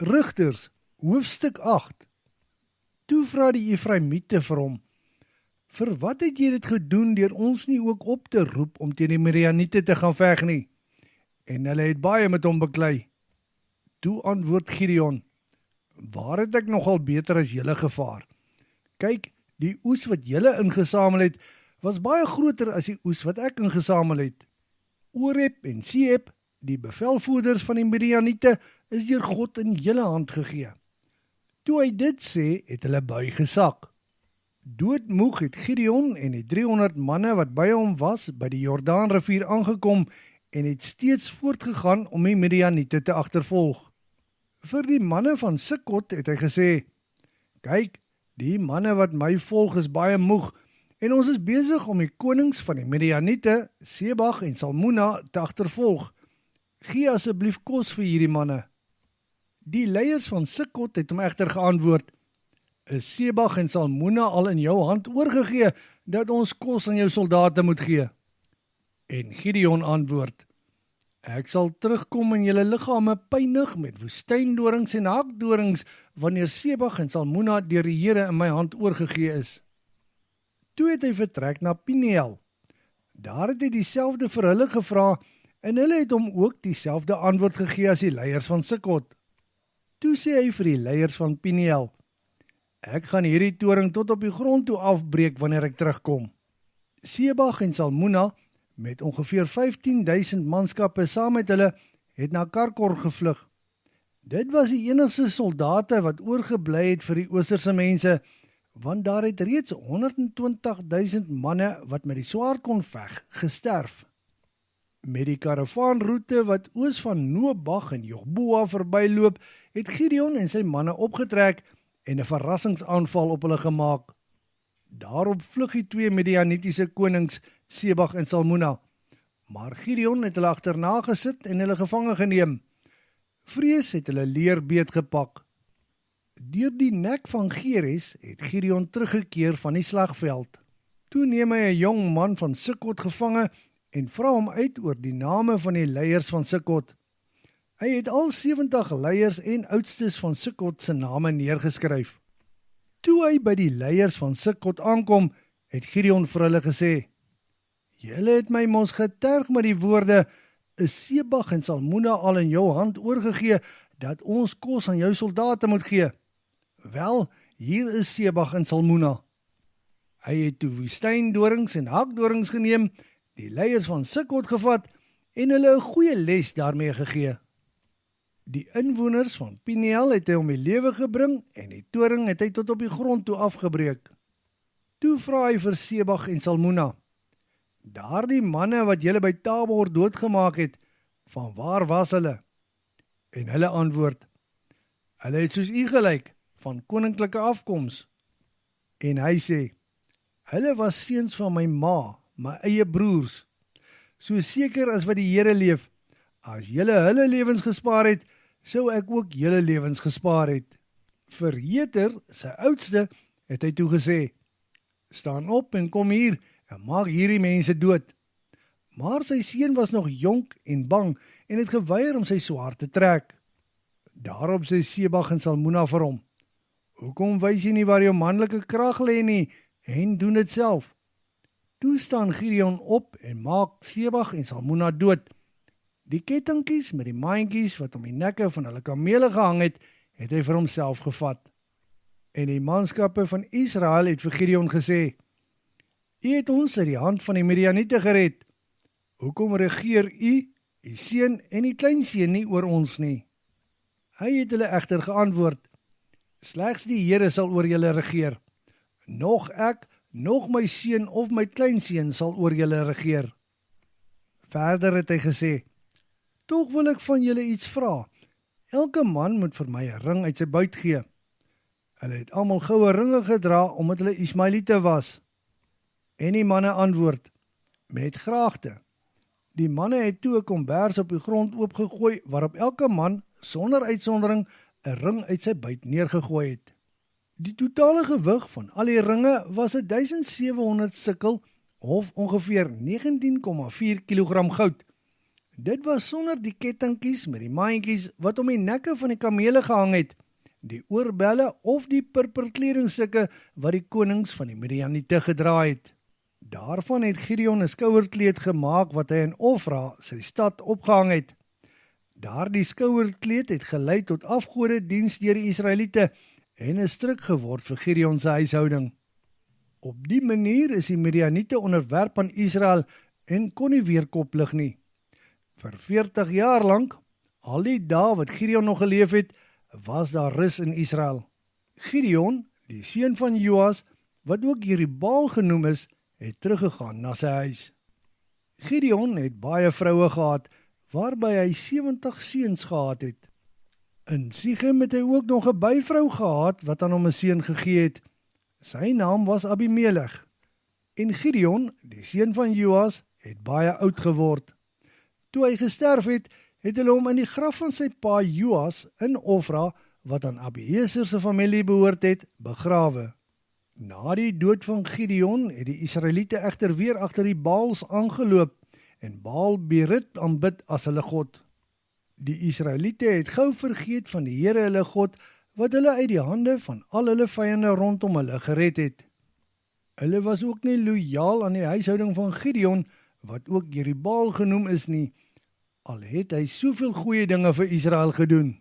Rigters, hoofstuk 8. Toe vra die Efraimiete vir hom, vir wat het jy dit gedoen deur ons nie ook op te roep om teen die Midianiete te gaan veg nie? En hulle het baie met hom beklei. Toe antwoord Gideon, waar het ek nogal beter as julle gevaar? Kyk, die oes wat julle ingesamel het, was baie groter as die oes wat ek ingesamel het. Oreb en Seeb, die bevelvoerders van die Midianiete, is deur God in julle hand gegee. Toe hy dit sê, het hulle buig gesak. Doodmoeg het Gideon en die 300 manne wat by hom was, by die Jordaanrivier aangekom en het steeds voortgegaan om die Midianiete te agtervolg. Vir die manne van Sukkot het hy gesê, kyk, die manne wat my volg is baie moeg, en ons is besig om die konings van die Midianiete, Sebag en Salmuna, te agtervolg. Gee asseblief kos vir hierdie manne. Die leiers van Sukkot het hom egter geantwoord, is Sebag en Salmuna al in jou hand oorgegee, dat ons kos aan jou soldate moet gee? En Gideon antwoord, ek sal terugkom en julle liggame pynig met woestyndorings en hakdorings, wanneer Sebag en Salmuna deur die Here in my hand oorgegee is. Toe het hy vertrek na Peniel. Daar het hy dieselfde vir hulle gevra, en hulle het hom ook dieselfde antwoord gegee as die leiers van Sukkot. Toe sê hy vir die leiers van Peniel, ek gaan hierdie toring tot op die grond toe afbreek wanneer ek terugkom. Sebag en Salmuna, met ongeveer 15.000 manskappe saam met hulle, het na Karkor gevlug. Dit was die enigste soldate wat oorgebly het vir die oosterse mense, want daar het reeds 120.000 manne wat met die swaard kon veg, gesterf. Met die karavaanroete wat oos van Noobag en Jogboa verbyloop, het Gideon en sy manne opgetrek en 'n verrassingsaanval op hulle gemaak. Daarop vlug die twee Midianitiese konings, Sebag en Salmuna, maar Gideon het hulle agterna gesit en hulle gevange geneem. Vrees het hulle leer beetgepak. Deur die nek van Geres het Gideon teruggekeer van die slagveld. Toe neem hy 'n jong man van Sukkot gevange en vra hom uit oor die name van die leiers van Sukkot. Hy het al 70 leiers en oudstes van Sukkot se name neergeskryf. Toe hy by die leiers van Sukkot aankom, het Gideon vir hulle gesê, julle het my mos geterg met die woorde, is Sebag en Salmuna al in jou hand oorgegee, dat ons kos aan jou soldate moet gee? Wel, hier is Sebag en Salmuna. Hy het toe woestyndorings en hakdorings geneem, die leiers van Sukkot gevat en hulle 'n goeie les daarmee gegee. Die inwoners van Peniel het hy om die lewe gebring en die toring het hy tot op die grond toe afgebreek. Toe vra hy vir Sebag en Salmuna, daardie manne wat julle by Tabor doodgemaak het, van waar was hulle? En hulle antwoord, hulle het soos u gelyk, van koninklike afkoms. En hy sê, hulle was seuns van my ma, my eie broers. So seker as wat die Here leef, as julle hulle lewens gespaar het, sou ek ook julle lewens gespaar het. Vir Jeter, sy oudste, het hy toe gesê, staan op en kom hier, en maak hierdie mense dood. Maar sy seun was nog jonk en bang, en het geweier om sy swaard te trek. Daarop sê Sebag en Salmuna vir hom, hoekom wys jy nie waar jou manlike krag lê nie, en doen dit self? Toe staan Gideon op en maak Sebag en Salmuna dood. Die kettingkies met die maantjies wat om die nekke van hulle kamele gehang het, het hy vir homself gevat. En die manskappe van Israel het vir Gideon gesê, u het ons uit die hand van die Midianiete gered. Hoekom regeer u, die seun en die kleinseun nie oor ons nie? Hy het hulle egter geantwoord, slegs die Here sal oor julle regeer. Nog ek, nog my seun of my kleinseun sal oor julle regeer. Verder het hy gesê, tog wil ek van julle iets vra. Elke man moet vir my 'n ring uit sy buit gee. Hulle het almal goue ringe gedra, omdat hulle Ismaeliete was. En die manne antwoord, met graagte. Die manne het toe 'n kombers op die grond oopgegooi, waarop elke man, sonder uitsondering, 'n ring uit sy buit neergegooi het. Die totale gewig van al die ringe was 1700 sikkel, of ongeveer 19,4 kilogram goud. Dit was sonder die kettingkies met die maantjies wat om die nekke van die kamele gehang het, die oorbelle of die purperkledingstukke wat die konings van die Midianiete gedra het. Daarvan het Gideon 'n skouerkleed gemaak wat hy in Ofra, sy stad, opgehang het. Daardie skouerkleed het gelei tot afgodediens deur die Israeliete en 'n struik geword vir Gideon se huishouding. Op die manier is die Midianiete onderwerp aan Israel en kon nie weer kop lig nie. Vir 40 jaar lank, al die dae wat Gideon nog geleef het, was daar rus in Israel. Gideon, die seun van Joas, wat ook Jerubbaal genoem is, het teruggegaan na sy huis. Gideon het baie vroue gehad, waarby hy 70 seuns gehad het. In Sichem het hy ook nog 'n byvrou gehad wat aan hom 'n seun gegee het. Sy naam was Abimelech. En Gideon, die seun van Joas, het baie oud geword. Toe hy gesterf het, het hulle hom in die graf van sy pa Joas in Ofra, wat aan Abieser se familie behoort het, begrawe. Na die dood van Gideon het die Israeliete egter weer agter die Baals aangeloop en Baal-Berit aanbid as hulle god. Die Israeliete het gou vergeet van die Here hulle God, wat hulle uit die hande van al hulle vyande rondom hulle gered het. Hulle was ook nie lojaal aan die huishouding van Gideon, wat ook Jerubbaal genoem is nie, al het hy soveel goeie dinge vir Israel gedoen.